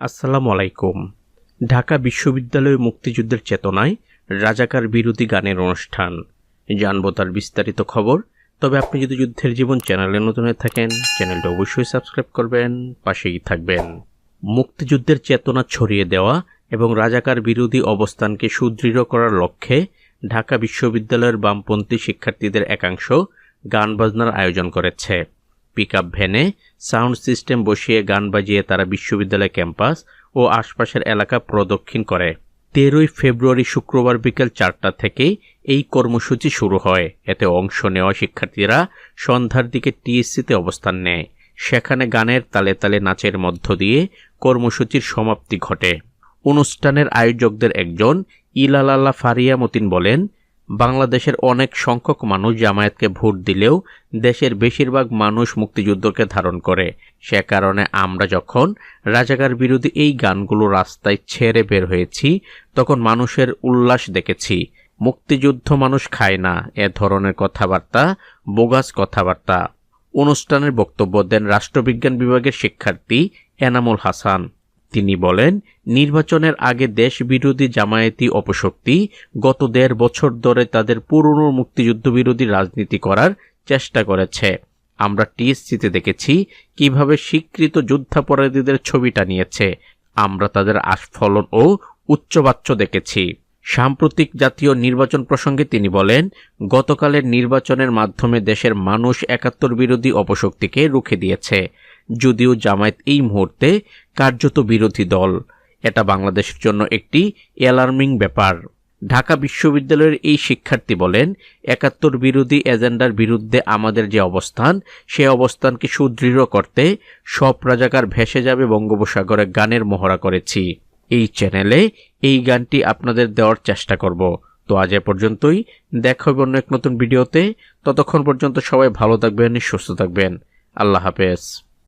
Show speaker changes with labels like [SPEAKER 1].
[SPEAKER 1] আসসালামু আলাইকুম। ঢাকা বিশ্ববিদ্যালয়ে মুক্তিযুদ্ধের চেতনায় রাজাকার বিরোধী গানের অনুষ্ঠান। জানবো তার বিস্তারিত খবর। তবে আপনি যদি যুদ্ধের জীবন চ্যানেলে নতুন হয়ে থাকেন, চ্যানেলটা অবশ্যই সাবস্ক্রাইব করবেন, পাশেই থাকবেন। মুক্তিযুদ্ধের চেতনা ছড়িয়ে দেওয়া এবং রাজাকার বিরোধী অবস্থানকে সুদৃঢ় করার লক্ষ্যে ঢাকা বিশ্ববিদ্যালয়ের বামপন্থী শিক্ষার্থীদের একাংশ গান বাজনার আয়োজন করেছে। পিকআপ ভ্যানে সাউন্ড সিস্টেম বসিয়ে গান বাজিয়ে তারা বিশ্ববিদ্যালয় ক্যাম্পাস ও আশপাশের এলাকা প্রদক্ষিণ করে। 13 ফেব্রুয়ারি শুক্রবার বিকেল 4টা থেকে এই কর্মসূচি শুরু হয়। এতে অংশ নেওয়া শিক্ষার্থীরা সন্ধ্যার দিকে টিএসসিতে অবস্থান নেয়। সেখানে গানের তালে তালে নাচের মধ্য দিয়ে কর্মসূচির সমাপ্তি ঘটে। অনুষ্ঠানের আয়োজকদের একজন ইলালাল্লাহ ফারিয়া মতিন বলেন, বাংলাদেশের অনেক সংখ্যক মানুষ জামায়াতকে ভোট দিলেও দেশের বেশিরভাগ মানুষ মুক্তিযুদ্ধকে ধারণ করে। সে কারণে আমরা যখন রাজাকার বিরোধী এই গানগুলো রাস্তায় ছেড়ে বের হয়েছি, তখন মানুষের উল্লাস দেখেছি। মুক্তিযুদ্ধ মানুষ খায় না, এ ধরনের কথাবার্তা বোগাস কথাবার্তা। অনুষ্ঠানের বক্তব্য দেন রাষ্ট্রবিজ্ঞান বিভাগের শিক্ষার্থী এনামুল হাসান। তিনি বলেন, নির্বাচনের আগে দেশ বিরোধী জামায়াতি অপশক্তি গত 1.5 বছর ধরে তাদের পুরনো মুক্তিযুদ্ধ বিরোধী রাজনীতি করার চেষ্টা করেছে। আমরা টিএসসিতে দেখেছি কিভাবে স্বীকৃত যুদ্ধাপরাধীদের ছবিটা নিয়েছে। আমরা তাদের আস্ফলন ও উচ্চবাচ্য দেখেছি। সাম্প্রতিক জাতীয় নির্বাচন প্রসঙ্গে তিনি বলেন, গতকালের নির্বাচনের মাধ্যমে দেশের মানুষ 71 বিরোধী অপশক্তিকে রুখে দিয়েছে। যদিও জামায়াত এই মুহূর্তে কার্যত বিরোধী দল, এটা বাংলাদেশের জন্য একটি অ্যালার্মিং ব্যাপার। ঢাকা বিশ্ববিদ্যালয়ের এই শিক্ষার্থী বলেন, 71 বিরোধী এজেন্ডার বিরুদ্ধে আমাদের যে অবস্থান, সে অবস্থানকে সুদৃঢ় করতে সব রাজাকার ভেসে যাবে বঙ্গোপসাগরে গানের মহড়া করেছি। এই চ্যানেলে এই গানটি আপনাদের দেওয়ার চেষ্টা করব। তো আজ এ পর্যন্তই, দেখা হবে অন্য এক নতুন ভিডিওতে। ততক্ষণ পর্যন্ত সবাই ভালো থাকবেন, সুস্থ থাকবেন। আল্লাহ হাফেজ।